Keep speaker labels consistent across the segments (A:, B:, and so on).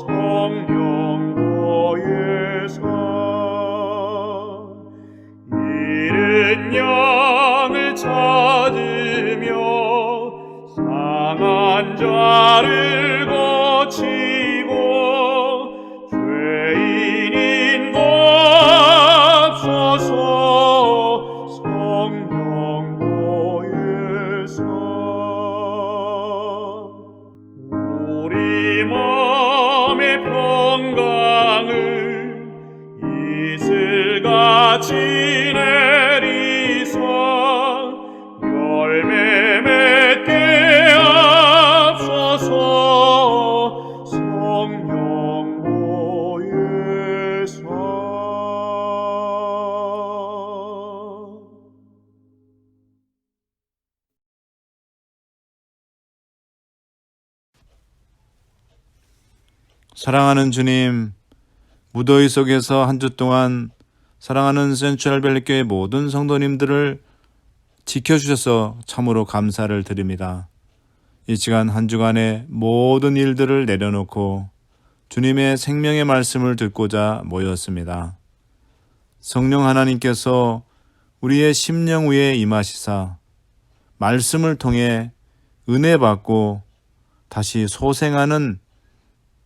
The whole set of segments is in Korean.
A: 성령 보혜사. 잃은 양을 찾으며 상한 자를 고치고 죄인인 돕소서. 성령 보혜사. 우리 마음의 평강을 이슬같이 내리사 열매 맺게 하소서. 성령 보혜사.
B: 사랑하는 주님, 무더위 속에서 한 주 동안 사랑하는 센트럴밸리교회 모든 성도님들을 지켜주셔서 참으로 감사를 드립니다. 이 시간 한 주간의 모든 일들을 내려놓고 주님의 생명의 말씀을 듣고자 모였습니다. 성령 하나님께서 우리의 심령 위에 임하시사 말씀을 통해 은혜 받고 다시 소생하는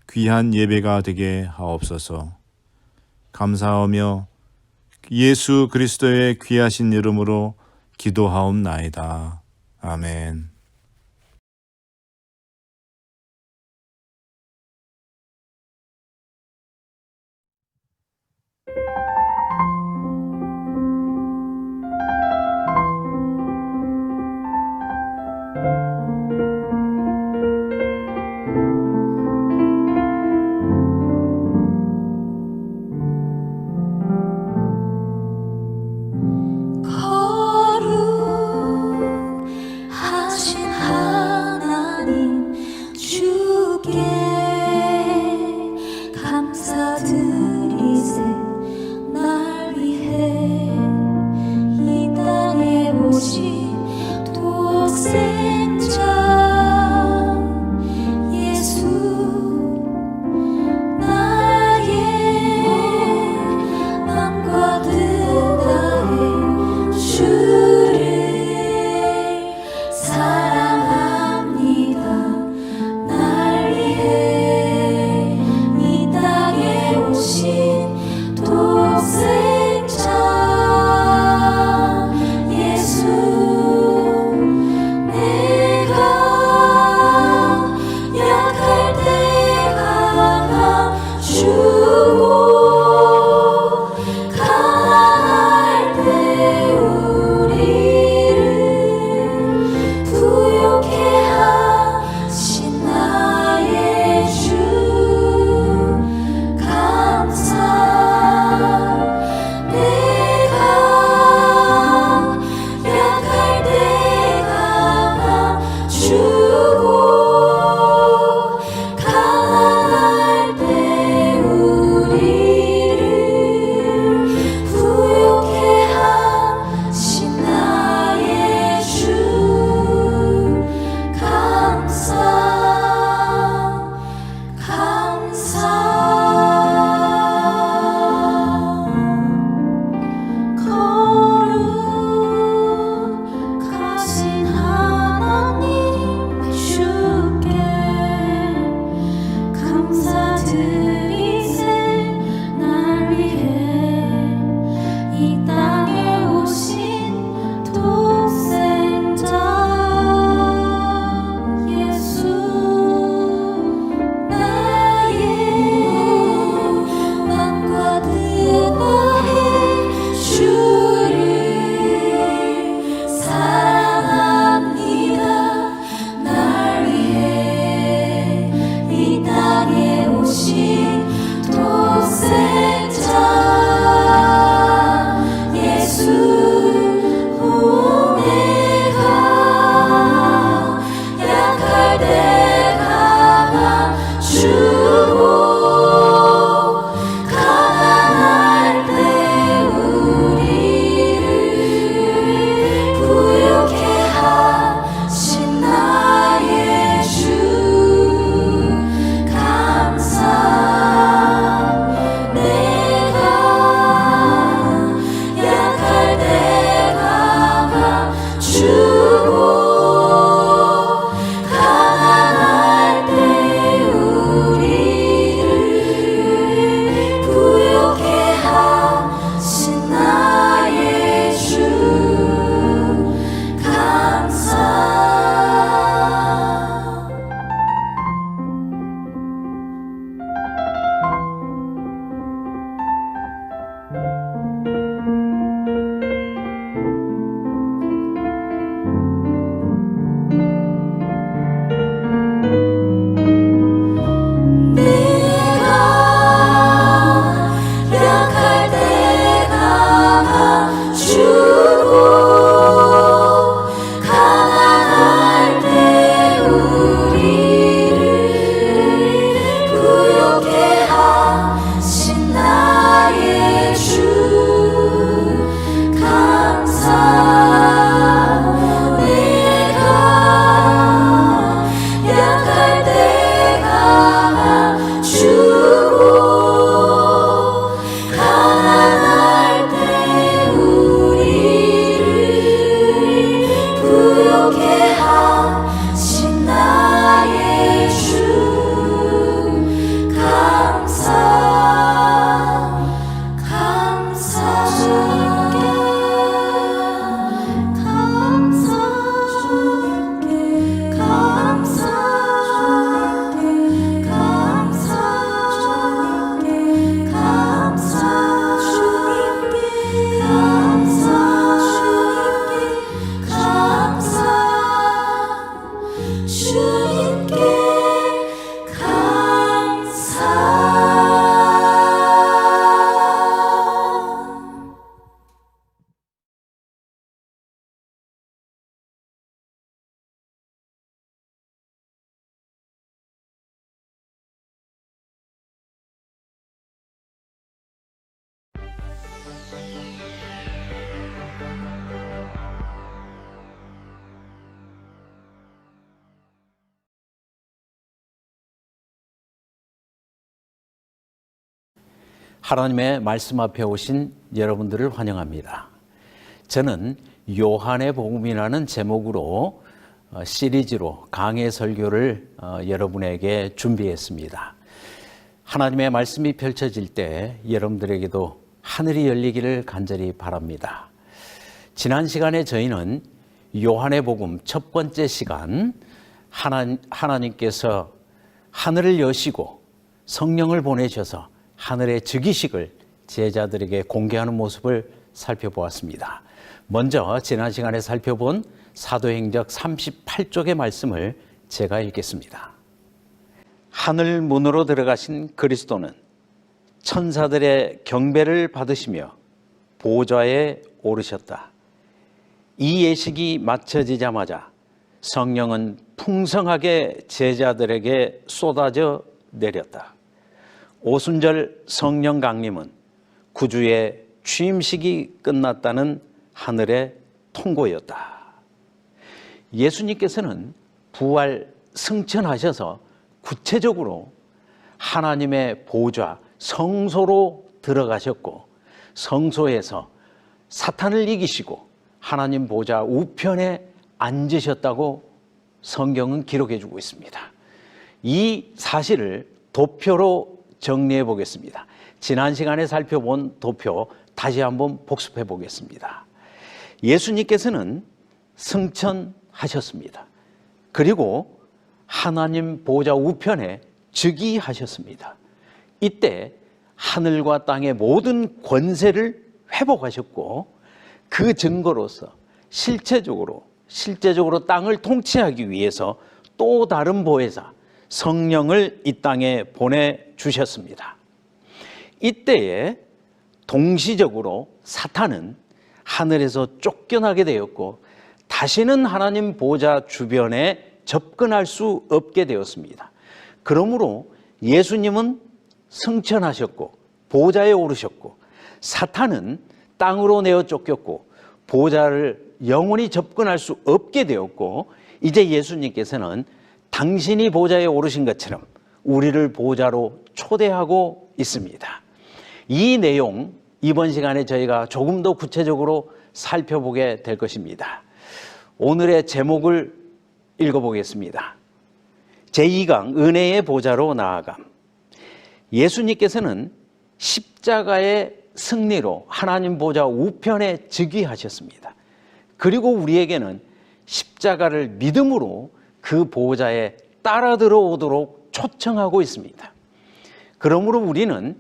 B: 귀한 예배가 되게 하옵소서. 감사하며 예수 그리스도의 귀하신 이름으로 기도하옵나이다. 아멘.
C: 거룩하신 하나님 주께 감사드리세. 날 위해 이 땅에 오신 독생자 예수, 나의 마음과 뜻 다해 주를 사랑합니다. 날 위해 이 땅에 오신 독생자 예수, 내가 약할 때 강함주고 강할 때 우리를 부욕해 하신 나의 주 감사. 내가 약할 때 강함주고 강할 때 우리를
D: 하나님의 말씀 앞에 오신 여러분들을 환영합니다. 저는 요한의 복음이라는 제목으로 시리즈로 강해 설교를 여러분에게 준비했습니다. 하나님의 말씀이 펼쳐질 때 여러분들에게도 하늘이 열리기를 간절히 바랍니다. 지난 시간에 저희는 요한의 복음 첫 번째 시간, 하나님께서 하늘을 여시고 성령을 보내셔서 하늘의 즉위식을 제자들에게 공개하는 모습을 살펴보았습니다. 먼저 지난 시간에 살펴본 사도행적 38쪽의 말씀을 제가 읽겠습니다. 하늘 문으로 들어가신 그리스도는 천사들의 경배를 받으시며 보좌에 오르셨다. 이 예식이 마쳐지자마자 성령은 풍성하게 제자들에게 쏟아져 내렸다. 오순절 성령 강림은 구주의 취임식이 끝났다는 하늘의 통고였다. 예수님께서는 부활 승천하셔서 구체적으로 하나님의 보좌 성소로 들어가셨고, 성소에서 사탄을 이기시고 하나님 보좌 우편에 앉으셨다고 성경은 기록해 주고 있습니다. 이 사실을 도표로 정리해 보겠습니다. 지난 시간에 살펴본 도표 다시 한번 복습해 보겠습니다. 예수님께서는 승천하셨습니다. 그리고 하나님 보좌 우편에 즉위하셨습니다. 이때 하늘과 땅의 모든 권세를 회복하셨고, 그 증거로서 실제적으로 땅을 통치하기 위해서 또 다른 보혜사 성령을 이 땅에 보내주셨습니다. 이때에 동시적으로 사탄은 하늘에서 쫓겨나게 되었고, 다시는 하나님 보좌 주변에 접근할 수 없게 되었습니다. 그러므로 예수님은 승천하셨고 보좌에 오르셨고, 사탄은 땅으로 내어 쫓겼고 보좌를 영원히 접근할 수 없게 되었고, 이제 예수님께서는 당신이 보좌에 오르신 것처럼 우리를 보좌로 초대하고 있습니다. 이 내용 이번 시간에 저희가 조금 더 구체적으로 살펴보게 될 것입니다. 오늘의 제목을 읽어보겠습니다. 제2강 은혜의 보좌로 나아감. 예수님께서는 십자가의 승리로 하나님 보좌 우편에 즉위하셨습니다. 그리고 우리에게는 십자가를 믿음으로 그 보좌에 따라 들어오도록 초청하고 있습니다. 그러므로 우리는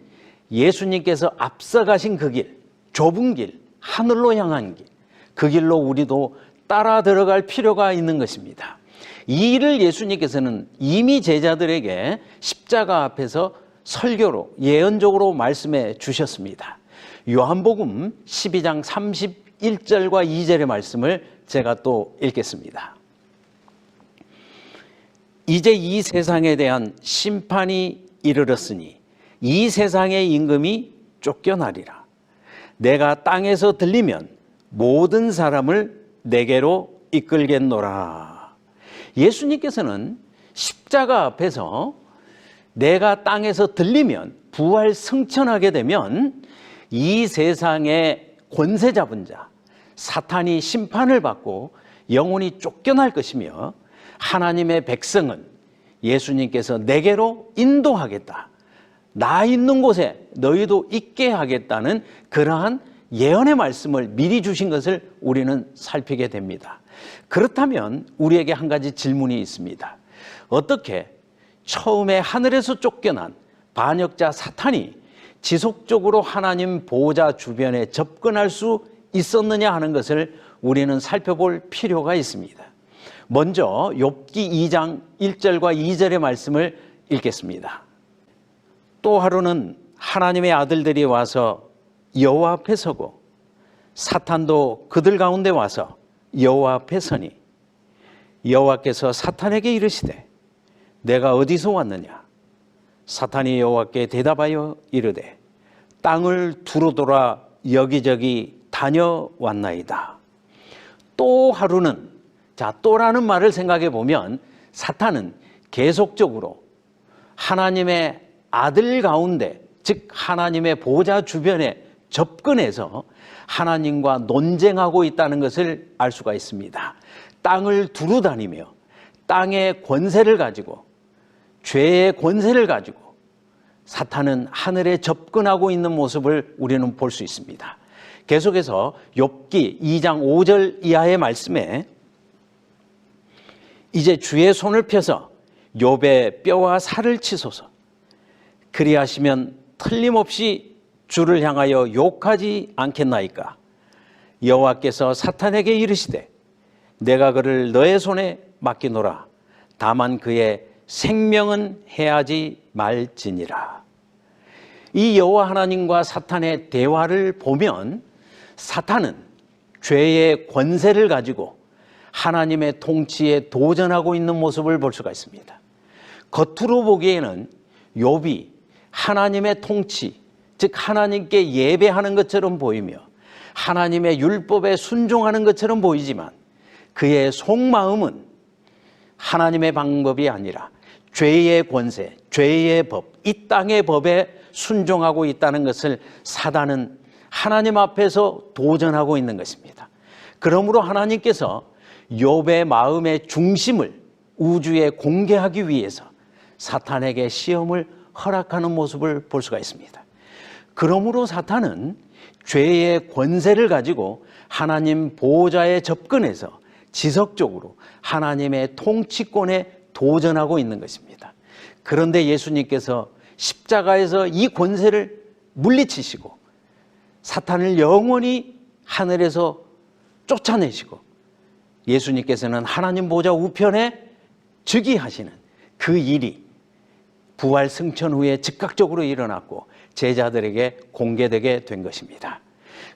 D: 예수님께서 앞서가신 그 길, 좁은 길, 하늘로 향한 길, 그 길로 우리도 따라 들어갈 필요가 있는 것입니다. 이 일을 예수님께서는 이미 제자들에게 십자가 앞에서 설교로 예언적으로 말씀해 주셨습니다. 요한복음 12장 31절과 2절의 말씀을 제가 또 읽겠습니다. 이제 이 세상에 대한 심판이 이르렀으니 이 세상의 임금이 쫓겨나리라. 내가 땅에서 들리면 모든 사람을 내게로 이끌겠노라. 예수님께서는 십자가 앞에서 내가 땅에서 들리면, 부활 승천하게 되면 이 세상의 권세 잡은 자 사탄이 심판을 받고 영원히 쫓겨날 것이며, 하나님의 백성은 예수님께서 내게로 인도하겠다, 나 있는 곳에 너희도 있게 하겠다는 그러한 예언의 말씀을 미리 주신 것을 우리는 살피게 됩니다. 그렇다면 우리에게 한 가지 질문이 있습니다. 어떻게 처음에 하늘에서 쫓겨난 반역자 사탄이 지속적으로 하나님 보좌 주변에 접근할 수 있었느냐 하는 것을 우리는 살펴볼 필요가 있습니다. 먼저 욥기 2장 1절과 2절의 말씀을 읽겠습니다. 또 하루는 하나님의 아들들이 와서 여호와 앞에 서고 사탄도 그들 가운데 와서 여호와 앞에 서니 여호와께서 사탄에게 이르시되 내가 어디서 왔느냐? 사탄이 여호와께 대답하여 이르되 땅을 두루돌아 여기저기 다녀왔나이다. 또 하루는, 자, 또라는 말을 생각해 보면 사탄은 계속적으로 하나님의 아들 가운데 즉 하나님의 보좌 주변에 접근해서 하나님과 논쟁하고 있다는 것을 알 수가 있습니다. 땅을 두루 다니며 땅의 권세를 가지고, 죄의 권세를 가지고 사탄은 하늘에 접근하고 있는 모습을 우리는 볼 수 있습니다. 계속해서 욥기 2장 5절 이하의 말씀에 이제 주의 손을 펴서 욥의 뼈와 살을 치소서. 그리하시면 틀림없이 주를 향하여 욕하지 않겠나이까. 여호와께서 사탄에게 이르시되 내가 그를 너의 손에 맡기노라. 다만 그의 생명은 해하지 말지니라. 이 여호와 하나님과 사탄의 대화를 보면 사탄은 죄의 권세를 가지고 하나님의 통치에 도전하고 있는 모습을 볼 수가 있습니다. 겉으로 보기에는 욥이 하나님의 통치, 즉 하나님께 예배하는 것처럼 보이며 하나님의 율법에 순종하는 것처럼 보이지만 그의 속마음은 하나님의 방법이 아니라 죄의 권세, 죄의 법, 이 땅의 법에 순종하고 있다는 것을 사단은 하나님 앞에서 도전하고 있는 것입니다. 그러므로 하나님께서 욥의 마음의 중심을 우주에 공개하기 위해서 사탄에게 시험을 허락하는 모습을 볼 수가 있습니다. 그러므로 사탄은 죄의 권세를 가지고 하나님 보호자에 접근해서 지속적으로 하나님의 통치권에 도전하고 있는 것입니다. 그런데 예수님께서 십자가에서 이 권세를 물리치시고 사탄을 영원히 하늘에서 쫓아내시고 예수님께서는 하나님 보좌 우편에 즉위하시는 그 일이 부활 승천 후에 즉각적으로 일어났고 제자들에게 공개되게 된 것입니다.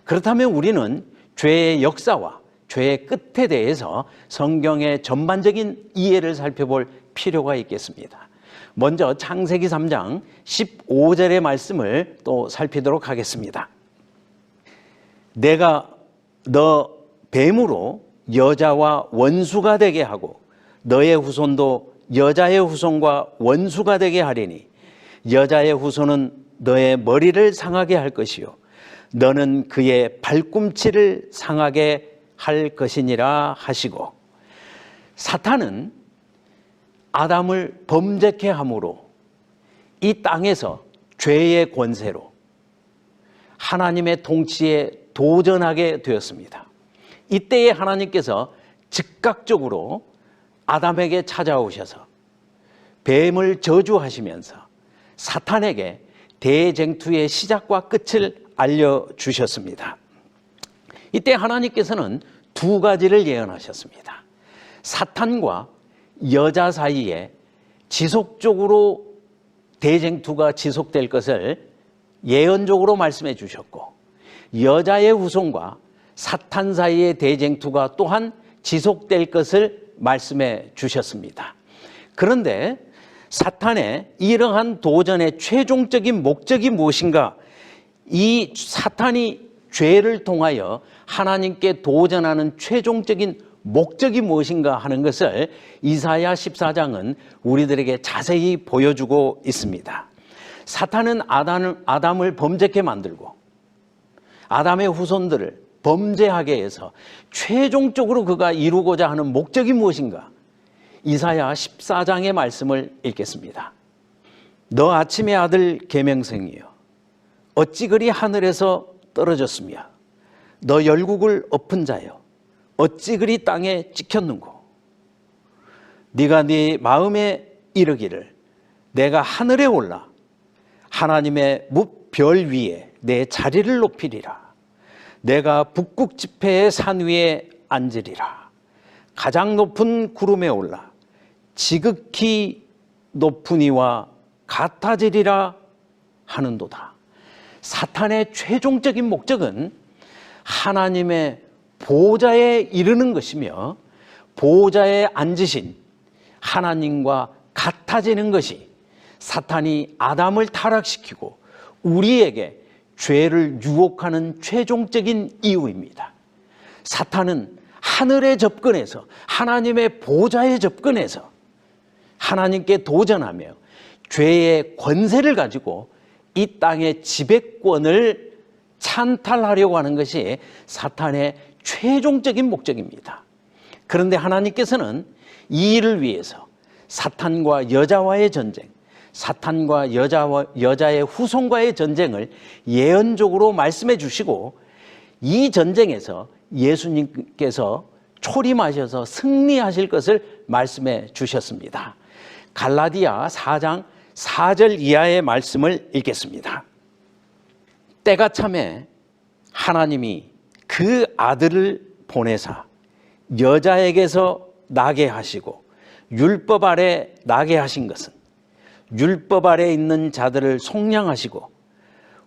D: 그렇다면 우리는 죄의 역사와 죄의 끝에 대해서 성경의 전반적인 이해를 살펴볼 필요가 있겠습니다. 먼저 창세기 3장 15절의 말씀을 또 살피도록 하겠습니다. 내가 너 뱀으로 여자와 원수가 되게 하고 너의 후손도 여자의 후손과 원수가 되게 하리니 여자의 후손은 너의 머리를 상하게 할 것이요 너는 그의 발꿈치를 상하게 할 것이니라 하시고, 사탄은 아담을 범죄케 함으로 이 땅에서 죄의 권세로 하나님의 통치에 도전하게 되었습니다. 이때에 하나님께서 즉각적으로 아담에게 찾아오셔서 뱀을 저주하시면서 사탄에게 대쟁투의 시작과 끝을 알려주셨습니다. 이때 하나님께서는 두 가지를 예언하셨습니다. 사탄과 여자 사이에 지속적으로 대쟁투가 지속될 것을 예언적으로 말씀해 주셨고, 여자의 후손과 사탄 사이의 대쟁투가 또한 지속될 것을 말씀해 주셨습니다. 그런데 사탄의 이러한 도전의 최종적인 목적이 무엇인가? 이 사탄이 죄를 통하여 하나님께 도전하는 최종적인 목적이 무엇인가 하는 것을 이사야 14장은 우리들에게 자세히 보여주고 있습니다. 사탄은 아담을 범죄케 만들고 아담의 후손들을 범죄하게 해서 최종적으로 그가 이루고자 하는 목적이 무엇인가? 이사야 14장의 말씀을 읽겠습니다. 너 아침의 아들 계명성이여 어찌 그리 하늘에서 떨어졌으며 너 열국을 엎은 자여 어찌 그리 땅에 찍혔는고. 네가 네 마음에 이르기를 내가 하늘에 올라 하나님의 무별 위에 내 자리를 높이리라. 내가 북극 지폐의 산 위에 앉으리라. 가장 높은 구름에 올라 지극히 높은 이와 같아지리라 하는도다. 사탄의 최종적인 목적은 하나님의 보좌에 이르는 것이며 보좌에 앉으신 하나님과 같아지는 것이 사탄이 아담을 타락시키고 우리에게 죄를 유혹하는 최종적인 이유입니다. 사탄은 하늘에 접근해서 하나님의 보좌에 접근해서 하나님께 도전하며 죄의 권세를 가지고 이 땅의 지배권을 찬탈하려고 하는 것이 사탄의 최종적인 목적입니다. 그런데 하나님께서는 이 일을 위해서 사탄과 여자와의 전쟁, 사탄과 여자의 후손과의 전쟁을 예언적으로 말씀해 주시고, 이 전쟁에서 예수님께서 초림하셔서 승리하실 것을 말씀해 주셨습니다. 갈라디아 4장 4절 이하의 말씀을 읽겠습니다. 때가 참에 하나님이 그 아들을 보내사 여자에게서 나게 하시고 율법 아래 나게 하신 것은 율법 아래 있는 자들을 속량하시고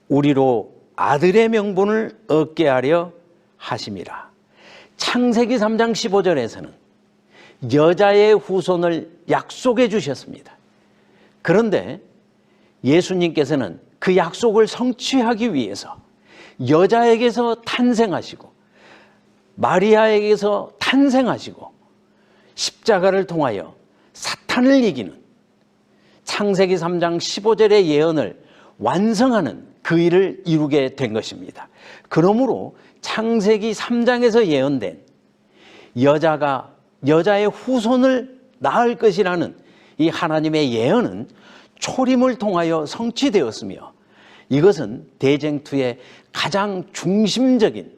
D: 우리로 아들의 명분을 얻게 하려 하심이라. 창세기 3장 15절에서는 여자의 후손을 약속해 주셨습니다. 그런데 예수님께서는 그 약속을 성취하기 위해서 여자에게서 탄생하시고 마리아에게서 탄생하시고 십자가를 통하여 사탄을 이기는 창세기 3장 15절의 예언을 완성하는 그 일을 이루게 된 것입니다. 그러므로 창세기 3장에서 예언된 여자가 여자의 후손을 낳을 것이라는 이 하나님의 예언은 초림을 통하여 성취되었으며, 이것은 대쟁투의 가장 중심적인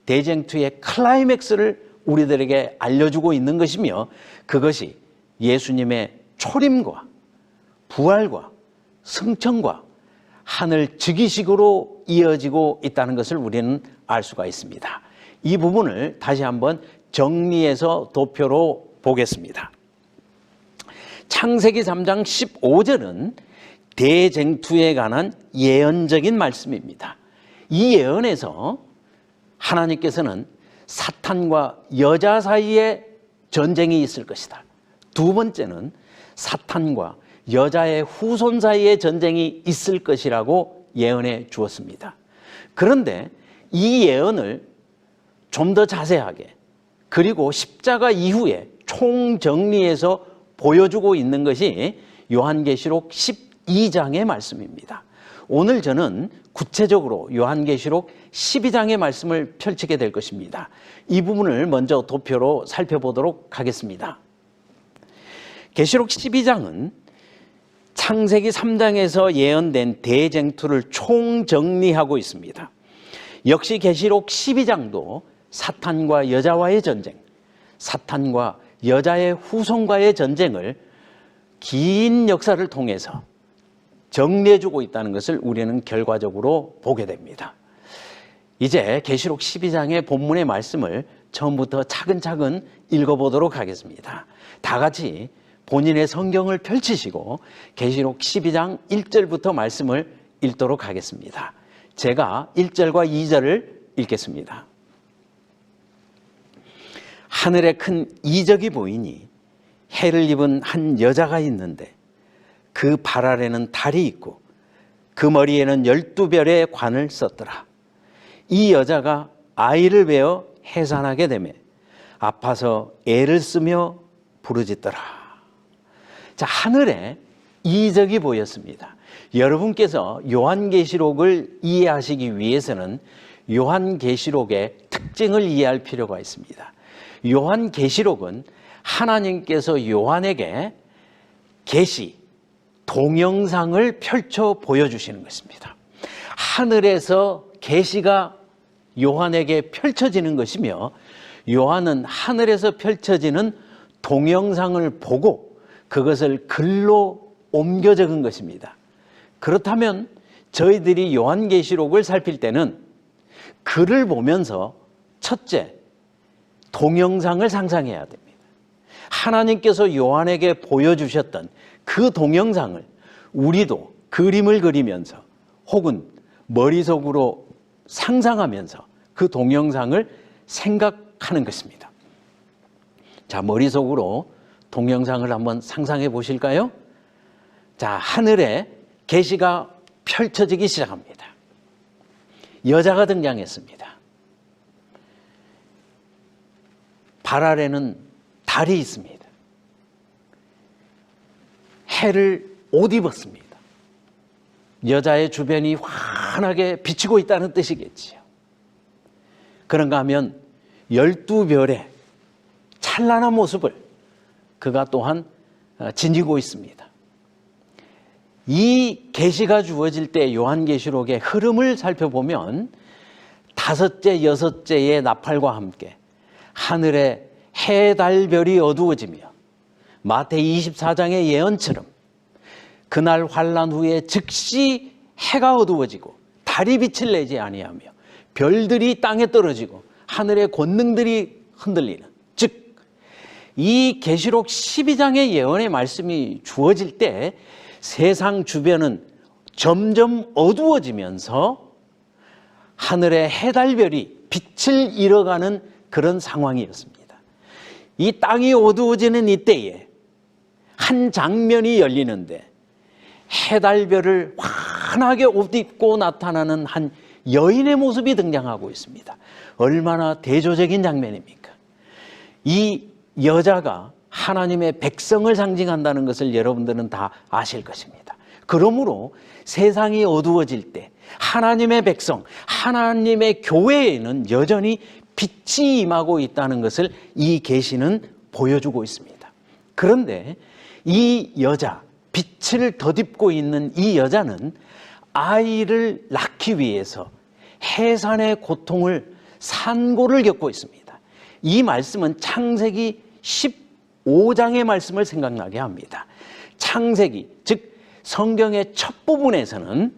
D: 대쟁투의 클라이맥스를 우리들에게 알려주고 있는 것이며, 그것이 예수님의 초림과 부활과 승천과 하늘 즉위식으로 이어지고 있다는 것을 우리는 알 수가 있습니다. 이 부분을 다시 한번 정리해서 도표로 보겠습니다. 창세기 3장 15절은 대쟁투에 관한 예언적인 말씀입니다. 이 예언에서 하나님께서는 사탄과 여자 사이에 전쟁이 있을 것이다. 두 번째는 사탄과 여자의 후손 사이에 전쟁이 있을 것이라고 예언해 주었습니다. 그런데 이 예언을 좀 더 자세하게, 그리고 십자가 이후에 총정리해서 보여주고 있는 것이 요한계시록 12장의 말씀입니다. 오늘 저는 구체적으로 요한계시록 12장의 말씀을 펼치게 될 것입니다. 이 부분을 먼저 도표로 살펴보도록 하겠습니다. 계시록 12장은 창세기 3장에서 예언된 대쟁투를 총정리하고 있습니다. 역시 계시록 12장도 사탄과 여자와의 전쟁, 사탄과 여자의 후손과의 전쟁을 긴 역사를 통해서 정리해주고 있다는 것을 우리는 결과적으로 보게 됩니다. 이제 계시록 12장의 본문의 말씀을 처음부터 차근차근 읽어보도록 하겠습니다. 다 같이 본인의 성경을 펼치시고 계시록 12장 1절부터 말씀을 읽도록 하겠습니다. 제가 1절과 2절을 읽겠습니다. 하늘에 큰 이적이 보이니 해를 입은 한 여자가 있는데 그 발 아래는 달이 있고 그 머리에는 12별의 관을 썼더라. 이 여자가 아이를 베어 해산하게 되매 아파서 애를 쓰며 부르짖더라. 자, 하늘에 이적이 보였습니다. 여러분께서 요한계시록을 이해하시기 위해서는 요한계시록의 특징을 이해할 필요가 있습니다. 요한계시록은 하나님께서 요한에게 계시, 동영상을 펼쳐 보여주시는 것입니다. 하늘에서 계시가 요한에게 펼쳐지는 것이며, 요한은 하늘에서 펼쳐지는 동영상을 보고 그것을 글로 옮겨 적은 것입니다. 그렇다면 저희들이 요한계시록을 살필 때는 글을 보면서 첫째, 동영상을 상상해야 됩니다. 하나님께서 요한에게 보여주셨던 그 동영상을 우리도 그림을 그리면서 혹은 머릿속으로 상상하면서 그 동영상을 생각하는 것입니다. 자, 머릿속으로 동영상을 한번 상상해 보실까요? 자, 하늘에 계시가 펼쳐지기 시작합니다. 여자가 등장했습니다. 발 아래는 달이 있습니다. 해를 옷 입었습니다. 여자의 주변이 환하게 비치고 있다는 뜻이겠지요. 그런가 하면 12별의 찬란한 모습을 그가 또한 지니고 있습니다. 이 계시가 주어질 때 요한계시록의 흐름을 살펴보면 다섯째, 여섯째의 나팔과 함께 하늘에 해, 달, 별이 어두워지며 마태이 24장의 예언처럼 그날 환란 후에 즉시 해가 어두워지고 달이 빛을 내지 아니하며 별들이 땅에 떨어지고 하늘의 권능들이 흔들리는, 즉 이 계시록 12장의 예언의 말씀이 주어질 때 세상 주변은 점점 어두워지면서 하늘의 해, 달, 별이 빛을 잃어가는 그런 상황이었습니다. 이 땅이 어두워지는 이때에 한 장면이 열리는데 해, 달, 별을 환하게 옷 입고 나타나는 한 여인의 모습이 등장하고 있습니다. 얼마나 대조적인 장면입니까? 이 여자가 하나님의 백성을 상징한다는 것을 여러분들은 다 아실 것입니다. 그러므로 세상이 어두워질 때 하나님의 백성, 하나님의 교회에는 여전히 빛이 임하고 있다는 것을 이 계시는 보여주고 있습니다. 그런데 이 여자, 빛을 덧입고 있는 이 여자는 아이를 낳기 위해서 해산의 고통을 산고를 겪고 있습니다. 이 말씀은 창세기 15장의 말씀을 생각나게 합니다. 창세기, 즉 성경의 첫 부분에서는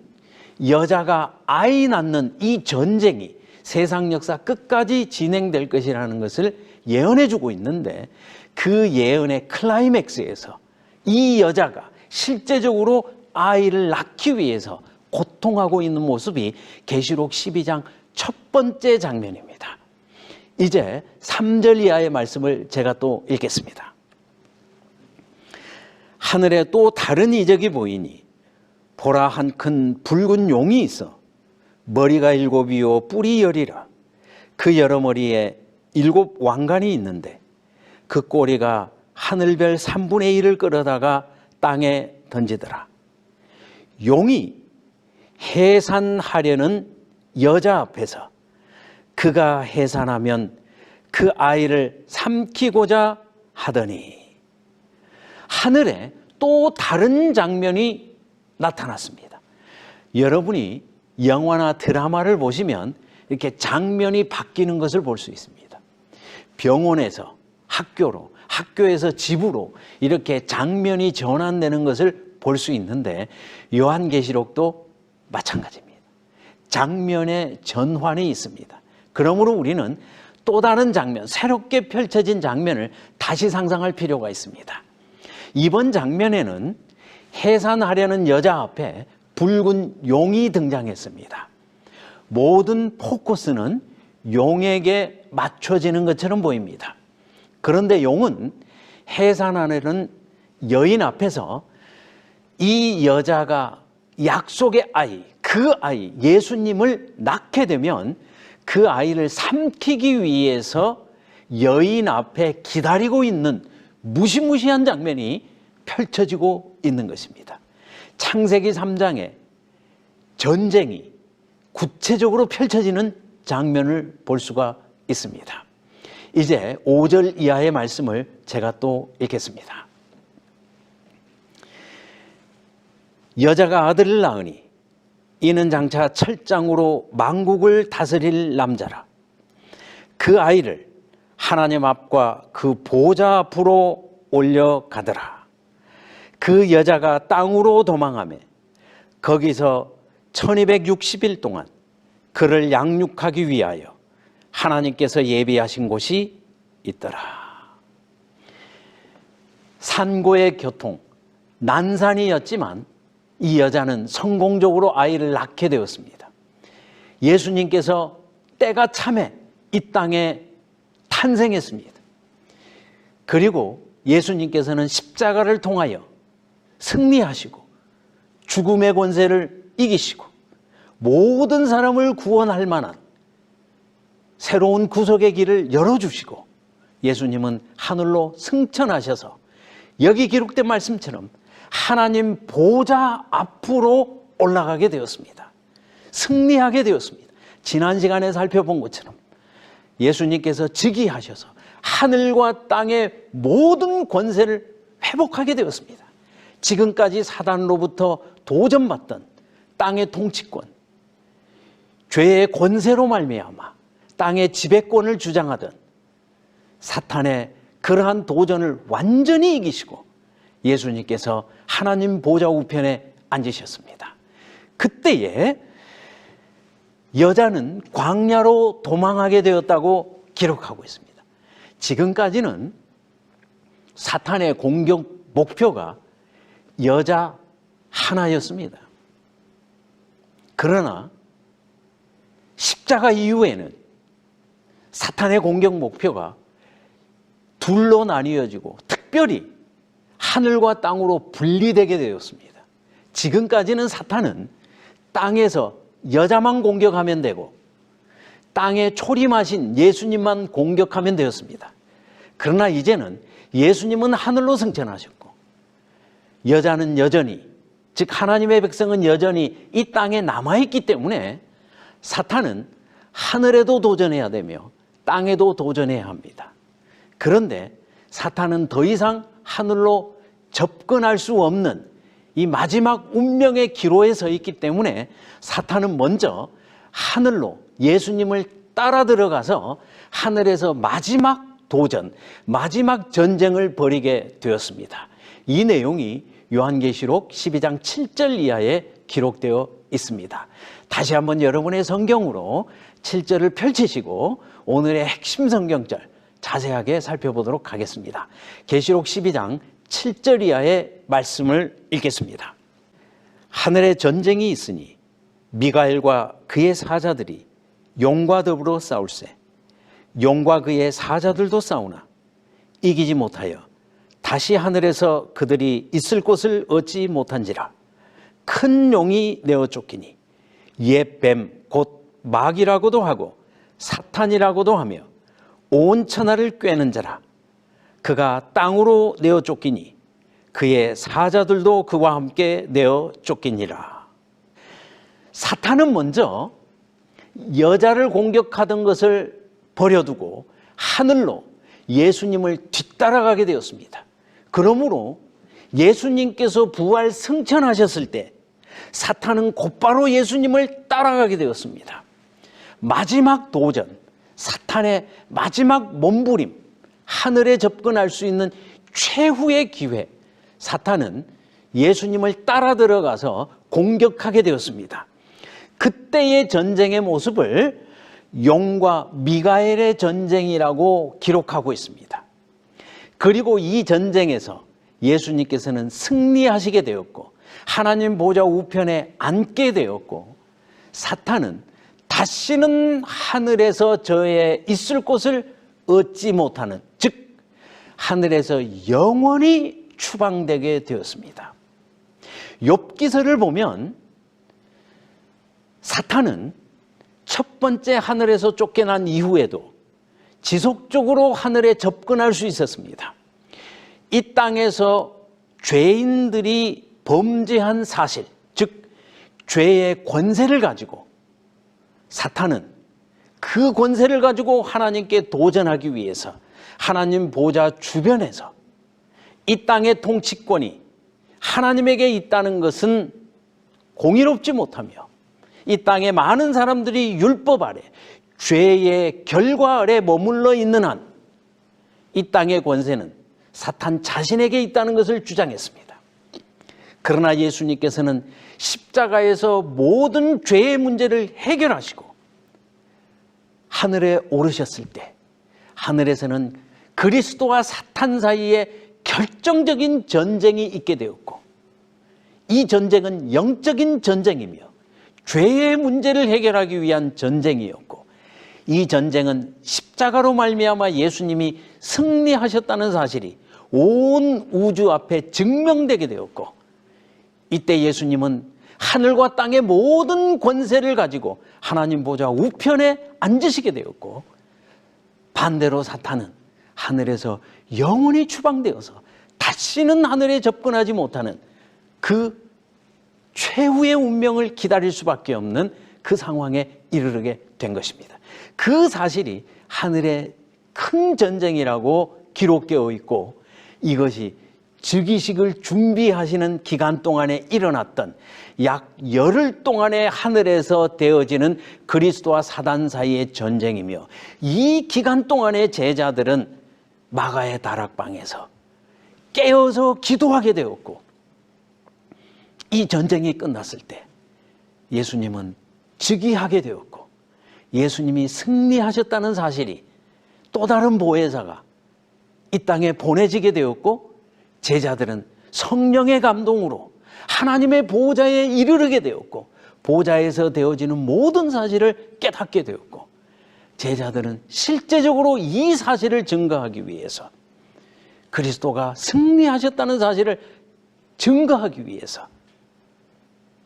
D: 여자가 아이 낳는 이 전쟁이 세상 역사 끝까지 진행될 것이라는 것을 예언해 주고 있는데 그 예언의 클라이맥스에서 이 여자가 실제적으로 아이를 낳기 위해서 고통하고 있는 모습이 계시록 12장 첫 번째 장면입니다. 이제 3절 이하의 말씀을 제가 또 읽겠습니다. 하늘에 또 다른 이적이 보이니 보라, 한 큰 붉은 용이 있어 머리가 7이요 뿔이 10이라. 그 여러 머리에 7 왕관이 있는데 그 꼬리가 하늘별 3분의 1을 끌어다가 땅에 던지더라. 용이 해산하려는 여자 앞에서 그가 해산하면 그 아이를 삼키고자 하더니 하늘에 또 다른 장면이 나타났습니다. 여러분이 영화나 드라마를 보시면 이렇게 장면이 바뀌는 것을 볼 수 있습니다. 병원에서 학교로, 학교에서 집으로 이렇게 장면이 전환되는 것을 볼 수 있는데 요한계시록도 마찬가지입니다. 장면의 전환이 있습니다. 그러므로 우리는 또 다른 장면, 새롭게 펼쳐진 장면을 다시 상상할 필요가 있습니다. 이번 장면에는 해산하려는 여자 앞에 붉은 용이 등장했습니다. 모든 포커스는 용에게 맞춰지는 것처럼 보입니다. 그런데 용은 해산하려는 여인 앞에서 이 여자가 약속의 아이, 그 아이, 예수님을 낳게 되면 그 아이를 삼키기 위해서 여인 앞에 기다리고 있는 무시무시한 장면이 펼쳐지고 있는 것입니다. 창세기 3장에 전쟁이 구체적으로 펼쳐지는 장면을 볼 수가 있습니다. 이제 5절 이하의 말씀을 제가 또 읽겠습니다. 여자가 아들을 낳으니 이는 장차 철장으로 만국을 다스릴 남자라. 그 아이를 하나님 앞과 그 보좌 앞으로 올려가더라. 그 여자가 땅으로 도망하며 거기서 1260일 동안 그를 양육하기 위하여 하나님께서 예비하신 곳이 있더라. 산고의 교통, 난산이었지만 이 여자는 성공적으로 아이를 낳게 되었습니다. 예수님께서 때가 참에 이 땅에 탄생했습니다. 그리고 예수님께서는 십자가를 통하여 승리하시고 죽음의 권세를 이기시고 모든 사람을 구원할 만한 새로운 구속의 길을 열어주시고 예수님은 하늘로 승천하셔서 여기 기록된 말씀처럼 하나님 보좌 앞으로 올라가게 되었습니다. 승리하게 되었습니다. 지난 시간에 살펴본 것처럼 예수님께서 즉위하셔서 하늘과 땅의 모든 권세를 회복하게 되었습니다. 지금까지 사단으로부터 도전받던 땅의 통치권, 죄의 권세로 말미암아 땅의 지배권을 주장하던 사탄의 그러한 도전을 완전히 이기시고 예수님께서 하나님 보좌 우편에 앉으셨습니다. 그때에 여자는 광야로 도망하게 되었다고 기록하고 있습니다. 지금까지는 사탄의 공격 목표가 여자 하나였습니다. 그러나 십자가 이후에는 사탄의 공격 목표가 둘로 나뉘어지고 특별히 하늘과 땅으로 분리되게 되었습니다. 지금까지는 사탄은 땅에서 여자만 공격하면 되고 땅에 초림하신 예수님만 공격하면 되었습니다. 그러나 이제는 예수님은 하늘로 승천하셨고 여자는 여전히, 즉 하나님의 백성은 여전히 이 땅에 남아있기 때문에 사탄은 하늘에도 도전해야 되며 땅에도 도전해야 합니다. 그런데 사탄은 더 이상 하늘로 접근할 수 없는 이 마지막 운명의 기로에 서 있기 때문에 사탄은 먼저 하늘로 예수님을 따라 들어가서 하늘에서 마지막 도전, 마지막 전쟁을 벌이게 되었습니다. 이 내용이 요한계시록 12장 7절 이하에 기록되어 있습니다. 다시 한번 여러분의 성경으로 7절을 펼치시고 오늘의 핵심 성경절 자세하게 살펴보도록 하겠습니다. 계시록 12장 7절 이하의 말씀을 읽겠습니다. 하늘에 전쟁이 있으니 미가엘과 그의 사자들이 용과 더불어 싸울세. 용과 그의 사자들도 싸우나 이기지 못하여 다시 하늘에서 그들이 있을 곳을 얻지 못한지라. 큰 용이 내어 쫓기니 옛 뱀 곧 마귀라고도 하고 사탄이라고도 하며 온 천하를 꿰는 자라. 그가 땅으로 내어 쫓기니 그의 사자들도 그와 함께 내어 쫓기니라. 사탄은 먼저 여자를 공격하던 것을 버려두고 하늘로 예수님을 뒤따라가게 되었습니다. 그러므로 예수님께서 부활 승천하셨을 때 사탄은 곧바로 예수님을 따라가게 되었습니다. 마지막 도전, 사탄의 마지막 몸부림, 하늘에 접근할 수 있는 최후의 기회, 사탄은 예수님을 따라 들어가서 공격하게 되었습니다. 그때의 전쟁의 모습을 용과 미가엘의 전쟁이라고 기록하고 있습니다. 그리고 이 전쟁에서 예수님께서는 승리하시게 되었고 하나님 보좌 우편에 앉게 되었고 사탄은 다시는 하늘에서 저의 있을 곳을 얻지 못하는, 즉 하늘에서 영원히 추방되게 되었습니다. 욥기서를 보면 사탄은 첫 번째 하늘에서 쫓겨난 이후에도 지속적으로 하늘에 접근할 수 있었습니다. 이 땅에서 죄인들이 범죄한 사실, 즉 죄의 권세를 가지고 사탄은 그 권세를 가지고 하나님께 도전하기 위해서 하나님 보좌 주변에서 이 땅의 통치권이 하나님에게 있다는 것은 공의롭지 못하며 이 땅의 많은 사람들이 율법 아래 죄의 결과 아래 머물러 있는 한 이 땅의 권세는 사탄 자신에게 있다는 것을 주장했습니다. 그러나 예수님께서는 십자가에서 모든 죄의 문제를 해결하시고 하늘에 오르셨을 때 하늘에서는 그리스도와 사탄 사이에 결정적인 전쟁이 있게 되었고 이 전쟁은 영적인 전쟁이며 죄의 문제를 해결하기 위한 전쟁이었고 이 전쟁은 십자가로 말미암아 예수님이 승리하셨다는 사실이 온 우주 앞에 증명되게 되었고 이때 예수님은 하늘과 땅의 모든 권세를 가지고 하나님 보좌 우편에 앉으시게 되었고 반대로 사탄은 하늘에서 영원히 추방되어서 다시는 하늘에 접근하지 못하는 그 최후의 운명을 기다릴 수밖에 없는 그 상황에 이르게 된 것입니다. 그 사실이 하늘의 큰 전쟁이라고 기록되어 있고, 이것이 즉위식을 준비하시는 기간 동안에 일어났던 약 열흘 동안의 하늘에서 되어지는 그리스도와 사단 사이의 전쟁이며, 이 기간 동안의 제자들은 마가의 다락방에서 깨어서 기도하게 되었고, 이 전쟁이 끝났을 때 예수님은 즉위하게 되었고, 예수님이 승리하셨다는 사실이 또 다른 보혜사가 이 땅에 보내지게 되었고, 제자들은 성령의 감동으로 하나님의 보좌에 이르르게 되었고, 보좌에서 되어지는 모든 사실을 깨닫게 되었고, 제자들은 실제적으로 이 사실을 증거하기 위해서, 그리스도가 승리하셨다는 사실을 증거하기 위해서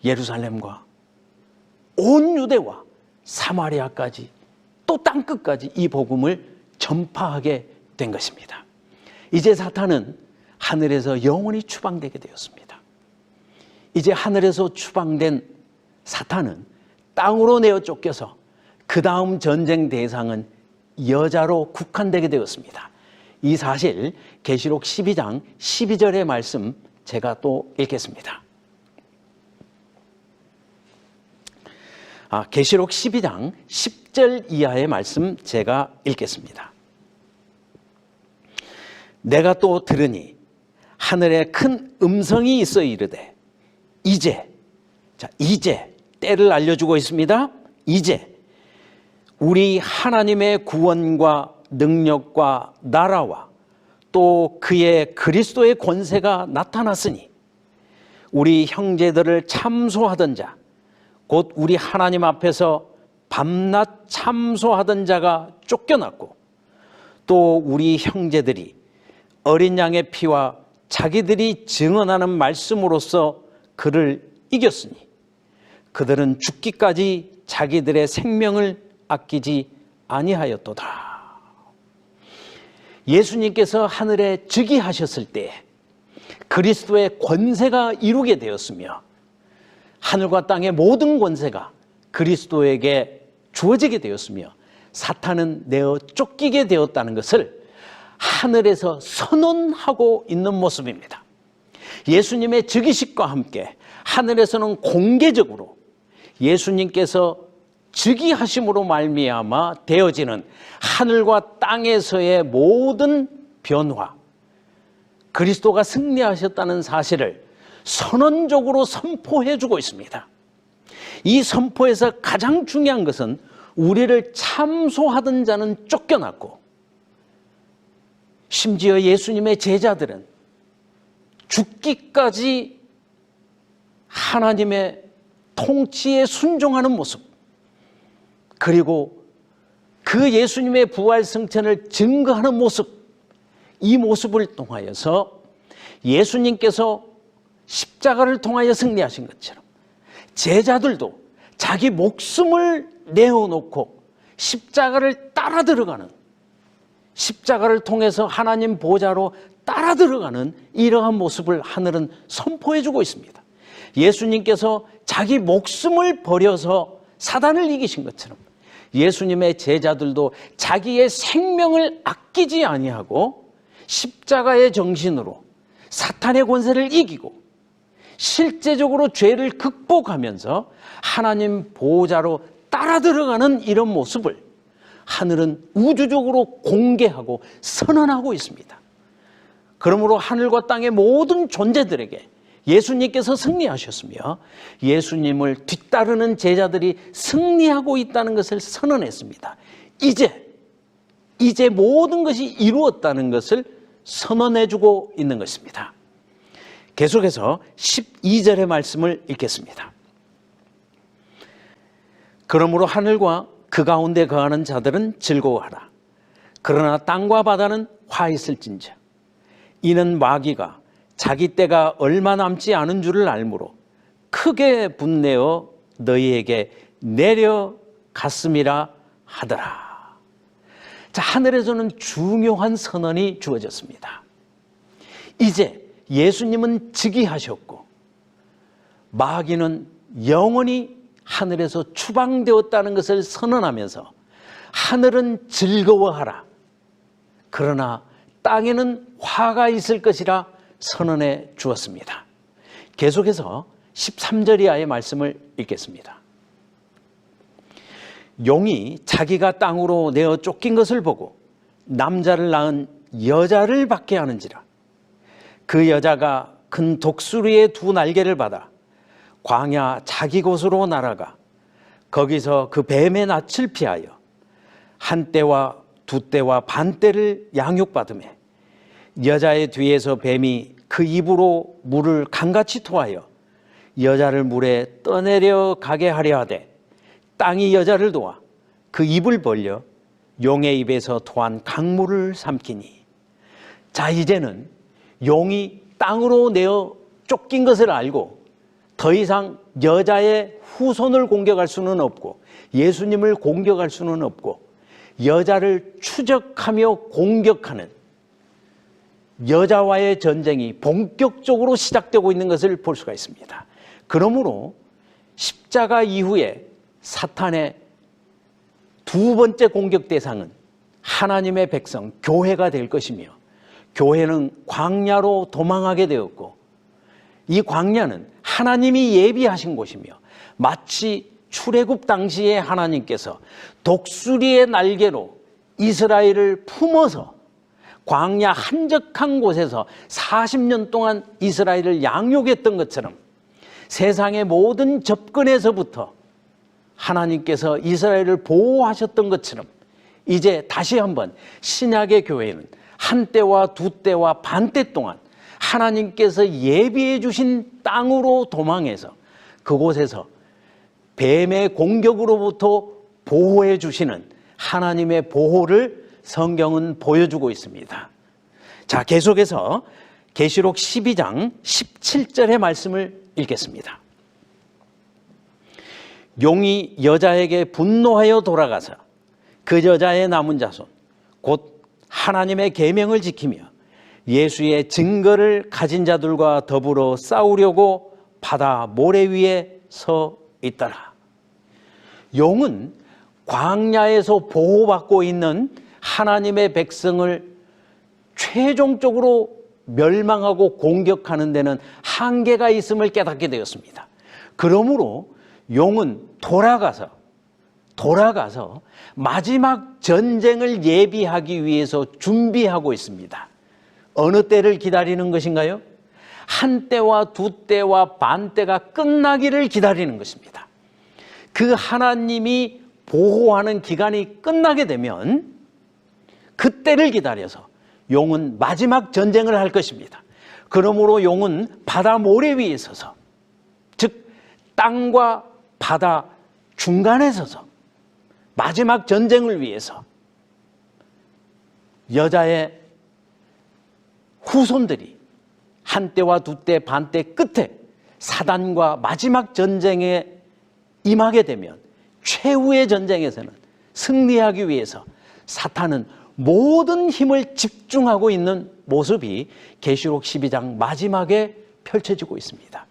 D: 예루살렘과 온 유대와 사마리아까지 또 땅끝까지 이 복음을 전파하게 된 것입니다. 이제 사탄은 하늘에서 영원히 추방되게 되었습니다. 이제 하늘에서 추방된 사탄은 땅으로 내어 쫓겨서 그 다음 전쟁 대상은 여자로 국한되게 되었습니다. 이 사실 계시록 12장 12절의 말씀 제가 또 읽겠습니다. 계시록 12장 10절 이하의 말씀 제가 읽겠습니다. 내가 또 들으니 하늘에 큰 음성이 있어 이르되 이제 때를 알려주고 있습니다. 이제 우리 하나님의 구원과 능력과 나라와 또 그의 그리스도의 권세가 나타났으니 우리 형제들을 참소하던 자, 곧 우리 하나님 앞에서 밤낮 참소하던 자가 쫓겨났고, 또 우리 형제들이 어린 양의 피와 자기들이 증언하는 말씀으로써 그를 이겼으니 그들은 죽기까지 자기들의 생명을 아끼지 아니하였도다. 예수님께서 하늘에 즉위하셨을 때 그리스도의 권세가 이루게 되었으며, 하늘과 땅의 모든 권세가 그리스도에게 주어지게 되었으며, 사탄은 내어 쫓기게 되었다는 것을 하늘에서 선언하고 있는 모습입니다. 예수님의 즉위식과 함께 하늘에서는 공개적으로 예수님께서 즉위하심으로 말미암아 되어지는 하늘과 땅에서의 모든 변화, 그리스도가 승리하셨다는 사실을 선언적으로 선포해 주고 있습니다. 이 선포에서 가장 중요한 것은 우리를 참소하던 자는 쫓겨났고, 심지어 예수님의 제자들은 죽기까지 하나님의 통치에 순종하는 모습, 그리고 그 예수님의 부활 승천을 증거하는 모습, 이 모습을 통하여서 예수님께서 십자가를 통하여 승리하신 것처럼 제자들도 자기 목숨을 내어놓고 십자가를 따라 들어가는, 십자가를 통해서 하나님 보좌로 따라 들어가는 이러한 모습을 하늘은 선포해 주고 있습니다. 예수님께서 자기 목숨을 버려서 사단을 이기신 것처럼 예수님의 제자들도 자기의 생명을 아끼지 아니하고 십자가의 정신으로 사탄의 권세를 이기고 실제적으로 죄를 극복하면서 하나님 보호자로 따라 들어가는 이런 모습을 하늘은 우주적으로 공개하고 선언하고 있습니다. 그러므로 하늘과 땅의 모든 존재들에게 예수님께서 승리하셨으며 예수님을 뒤따르는 제자들이 승리하고 있다는 것을 선언했습니다. 이제 모든 것이 이루었다는 것을 선언해주고 있는 것입니다. 계속해서 12절의 말씀을 읽겠습니다. 그러므로 하늘과 그 가운데 거하는 자들은 즐거워하라. 그러나 땅과 바다는 화 있을진저. 이는 마귀가 자기 때가 얼마 남지 않은 줄을 알므로 크게 분내어 너희에게 내려갔음이라 하더라. 자, 하늘에서는 중요한 선언이 주어졌습니다. 이제 예수님은 즉위하셨고 마귀는 영원히 하늘에서 추방되었다는 것을 선언하면서 하늘은 즐거워하라, 그러나 땅에는 화가 있을 것이라 선언해 주었습니다. 계속해서 13절 이하의 말씀을 읽겠습니다. 용이 자기가 땅으로 내어 쫓긴 것을 보고 남자를 낳은 여자를 받게 하는지라. 그 여자가 큰 독수리의 두 날개를 받아 광야 자기 곳으로 날아가 거기서 그 뱀의 낯을 피하여 한 때와 두 때와 반 때를 양육받으매 여자의 뒤에서 뱀이 그 입으로 물을 강같이 토하여 여자를 물에 떠내려 가게 하려 하되 땅이 여자를 도와 그 입을 벌려 용의 입에서 토한 강물을 삼키니. 자, 이제는 용이 땅으로 내어 쫓긴 것을 알고 더 이상 여자의 후손을 공격할 수는 없고 예수님을 공격할 수는 없고 여자를 추적하며 공격하는 여자와의 전쟁이 본격적으로 시작되고 있는 것을 볼 수가 있습니다. 그러므로 십자가 이후에 사탄의 두 번째 공격 대상은 하나님의 백성, 교회가 될 것이며 교회는 광야로 도망하게 되었고 이 광야는 하나님이 예비하신 곳이며 마치 출애굽 당시에 하나님께서 독수리의 날개로 이스라엘을 품어서 광야 한적한 곳에서 40년 동안 이스라엘을 양육했던 것처럼 세상의 모든 접근에서부터 하나님께서 이스라엘을 보호하셨던 것처럼 이제 다시 한번 신약의 교회는 한 때와 두 때와 반 때 동안 하나님께서 예비해 주신 땅으로 도망해서 그곳에서 뱀의 공격으로부터 보호해 주시는 하나님의 보호를 성경은 보여주고 있습니다. 자, 계속해서 계시록 12장 17절의 말씀을 읽겠습니다. 용이 여자에게 분노하여 돌아가서 그 여자의 남은 자손 곧 하나님의 계명을 지키며 예수의 증거를 가진 자들과 더불어 싸우려고 바다 모래 위에 서 있더라. 용은 광야에서 보호받고 있는 하나님의 백성을 최종적으로 멸망하고 공격하는 데는 한계가 있음을 깨닫게 되었습니다. 그러므로 용은 돌아가서 마지막 전쟁을 예비하기 위해서 준비하고 있습니다. 어느 때를 기다리는 것인가요? 한 때와 두 때와 반 때가 끝나기를 기다리는 것입니다. 그 하나님이 보호하는 기간이 끝나게 되면 그때를 기다려서 용은 마지막 전쟁을 할 것입니다. 그러므로 용은 바다 모래 위에 서서, 즉 땅과 바다 중간에 서서 마지막 전쟁을 위해서 여자의 후손들이 한 때와 두 때, 반 때 끝에 사단과 마지막 전쟁에 임하게 되면 최후의 전쟁에서는 승리하기 위해서 사탄은 모든 힘을 집중하고 있는 모습이 계시록 12장 마지막에 펼쳐지고 있습니다.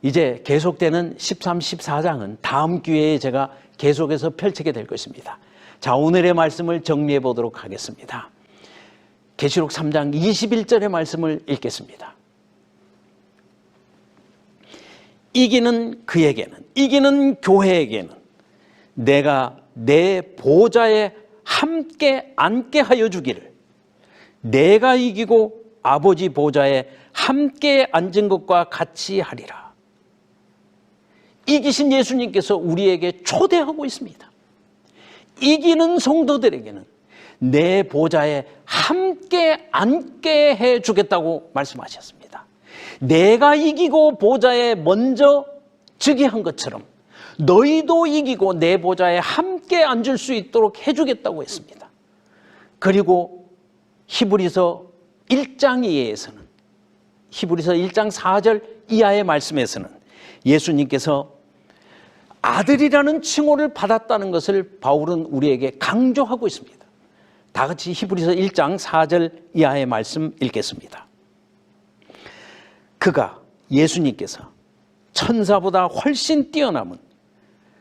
D: 이제 계속되는 13, 14장은 다음 기회에 제가 계속해서 펼치게 될 것입니다. 자, 오늘의 말씀을 정리해 보도록 하겠습니다. 계시록 3장 21절의 말씀을 읽겠습니다. 이기는 그에게는, 이기는 교회에게는 내가 내 보좌에 함께 앉게 하여 주기를, 내가 이기고 아버지 보좌에 함께 앉은 것과 같이 하리라. 이기신 예수님께서 우리에게 초대하고 있습니다. 이기는 성도들에게는 내 보좌에 함께 앉게 해 주겠다고 말씀하셨습니다. 내가 이기고 보좌에 먼저 즉위한 것처럼 너희도 이기고 내 보좌에 함께 앉을 수 있도록 해주겠다고 했습니다. 그리고 히브리서 1장 이하에서는, 히브리서 1장 4절 이하의 말씀에서는 예수님께서 아들이라는 칭호를 받았다는 것을 바울은 우리에게 강조하고 있습니다. 다 같이 히브리서 1장 4절 이하의 말씀 읽겠습니다. 그가, 예수님께서 천사보다 훨씬 뛰어남은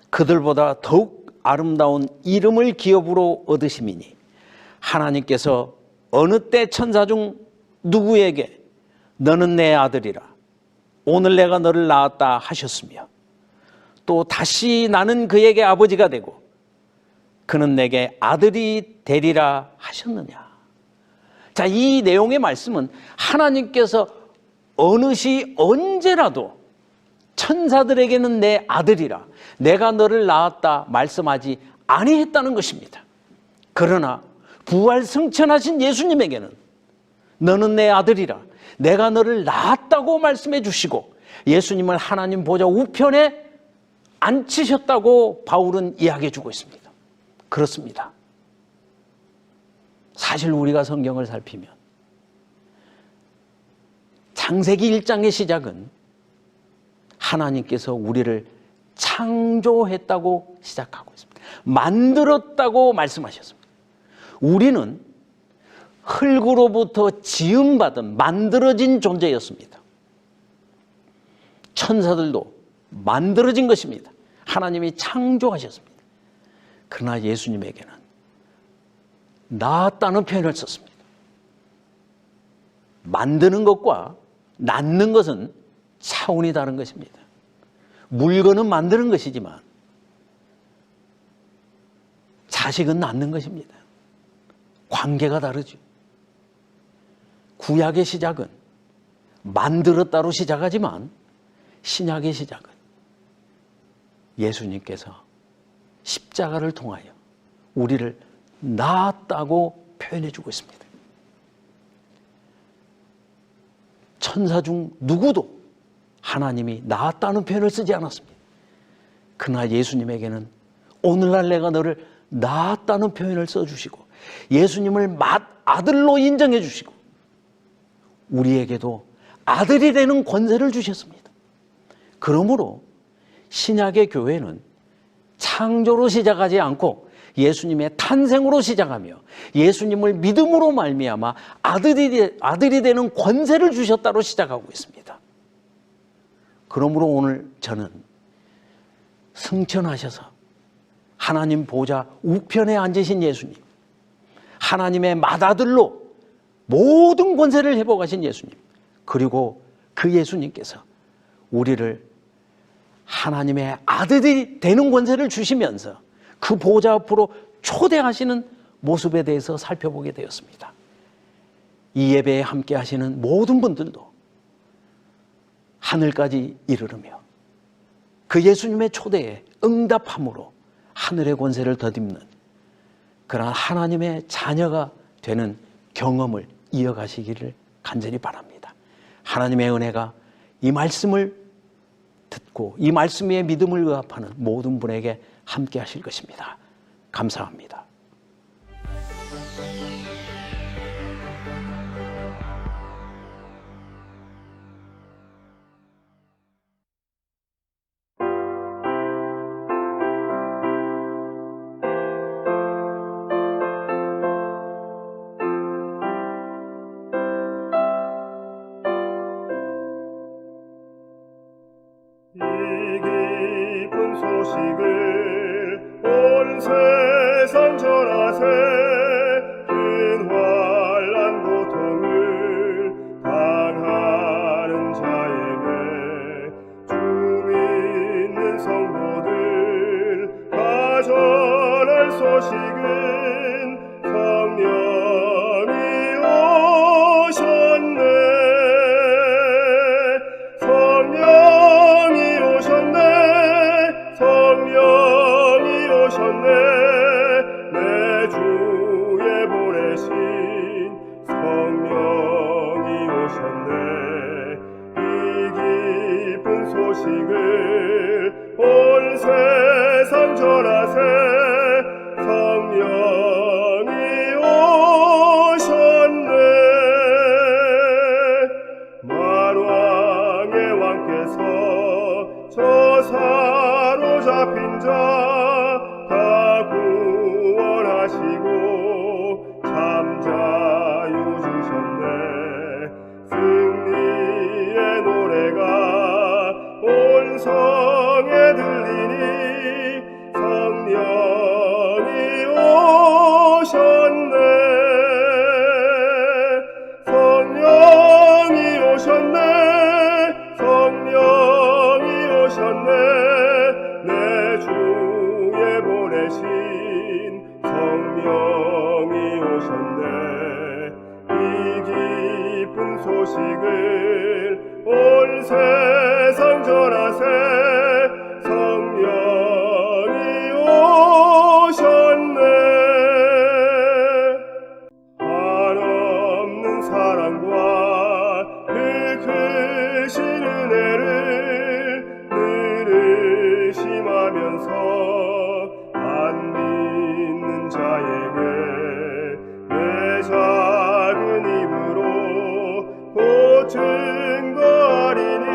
D: 그들보다 더욱 아름다운 이름을 기업으로 얻으심이니 하나님께서 어느 때 천사 중 누구에게 너는 내 아들이라 오늘 내가 너를 낳았다 하셨으며 또 다시 나는 그에게 아버지가 되고 그는 내게 아들이 되리라 하셨느냐. 자, 이 내용의 말씀은 하나님께서 어느 시 언제라도 천사들에게는 내 아들이라 내가 너를 낳았다 말씀하지 아니했다는 것입니다. 그러나 부활 승천하신 예수님에게는 너는 내 아들이라 내가 너를 낳았다고 말씀해 주시고 예수님을 하나님 보좌 우편에 앉히셨다고 바울은 이야기해 주고 있습니다. 그렇습니다. 사실 우리가 성경을 살피면 창세기 1장의 시작은 하나님께서 우리를 창조했다고 시작하고 있습니다. 만들었다고 말씀하셨습니다. 우리는 흙으로부터 지음받은 만들어진 존재였습니다. 천사들도 만들어진 것입니다. 하나님이 창조하셨습니다. 그러나 예수님에게는 낳았다는 표현을 썼습니다. 만드는 것과 낳는 것은 차원이 다른 것입니다. 물건은 만드는 것이지만 자식은 낳는 것입니다. 관계가 다르죠. 구약의 시작은 만들었다로 시작하지만 신약의 시작은 예수님께서 십자가를 통하여 우리를 낳았다고 표현해 주고 있습니다. 천사 중 누구도 하나님이 낳았다는 표현을 쓰지 않았습니다. 그러나 예수님에게는 오늘날 내가 너를 낳았다는 표현을 써주시고 예수님을 아들로 인정해 주시고 우리에게도 아들이 되는 권세를 주셨습니다. 그러므로 신약의 교회는 창조로 시작하지 않고 예수님의 탄생으로 시작하며 예수님을 믿음으로 말미암아 아들이 되는 권세를 주셨다로 시작하고 있습니다. 그러므로 오늘 저는 승천하셔서 하나님 보좌 우편에 앉으신 예수님, 하나님의 맏아들로 모든 권세를 회복하신 예수님, 그리고 그 예수님께서 우리를 하나님의 아들이 되는 권세를 주시면서 그 보좌 앞으로 초대하시는 모습에 대해서 살펴보게 되었습니다. 이 예배에 함께 하시는 모든 분들도 하늘까지 이르르며 그 예수님의 초대에 응답함으로 하늘의 권세를 덧입는 그러한 하나님의 자녀가 되는 경험을 이어가시기를 간절히 바랍니다. 하나님의 은혜가 이 말씀을 듣고 이 말씀 위에 믿음을 의합하는 모든 분에게 함께 하실 것입니다. 감사합니다.
A: 이 기쁜 소식을 온 세상 전하세 근환난 고통을 당하는 자에게 주 믿는 성도들 다 전할 소식은 성령이 오셨네 성령이 오셨네 내 주에 보내신 성령이 오셨네 이 기쁜 소식을 온 세상 전하세 성령이 오셨네 만왕의 왕께서 저 사로잡힌 자 다 구원하시고 잠자유 주셨네 승리의 노래가 온 음성에 들리니 성령이 오셨네. 성령이 오셨네. 성령이 오셨네. 내 주에 보내신 성령이 오셨네. 이 기쁜 소식을 온 세상 전하세. 성령이 오셨네. 한없는 사랑과 그 크신 은혜를 늘 의심하면서 안 믿는 자에게 내 작은 입으로 곧 증거하리니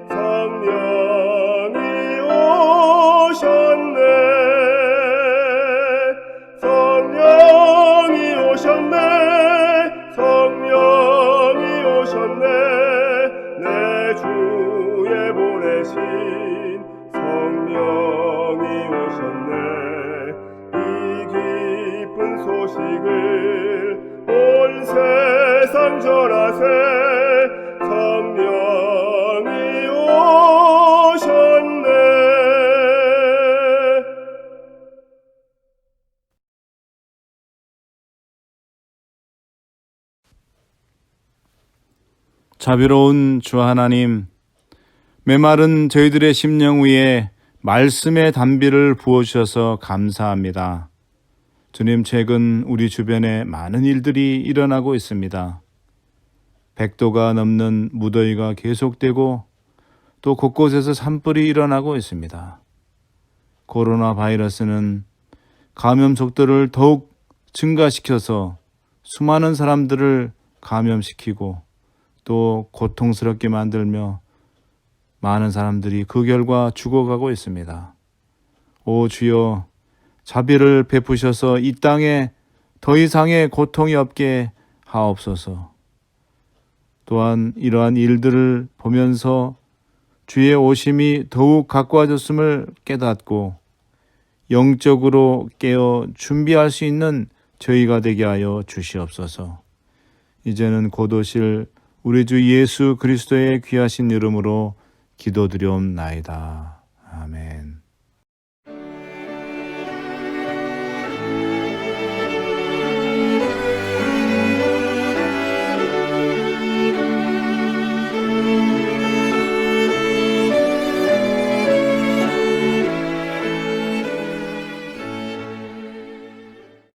A: 성령이 오셨네. 성령이 오셨네. 성령이 오셨네. 내 주에 보내신 성령이 오셨네. 이 기쁜 소식을 온 세상 전하세. 성령이 오셨네.
B: 자비로운 주 하나님, 메마른 저희들의 심령 위에 말씀의 단비를 부어주셔서 감사합니다. 주님, 최근 우리 주변에 많은 일들이 일어나고 있습니다. 100도가 넘는 무더위가 계속되고 또 곳곳에서 산불이 일어나고 있습니다. 코로나 바이러스는 감염 속도를 더욱 증가시켜서 수많은 사람들을 감염시키고 또 고통스럽게 만들며 많은 사람들이 그 결과 죽어가고 있습니다. 오 주여, 자비를 베푸셔서 이 땅에 더 이상의 고통이 없게 하옵소서. 또한 이러한 일들을 보면서 주의 오심이 더욱 가까워졌음을 깨닫고 영적으로 깨어 준비할 수 있는 저희가 되게 하여 주시옵소서. 이제는 곧 오실 우리 주 예수 그리스도의 귀하신 이름으로 기도드리옵나이다. 아멘.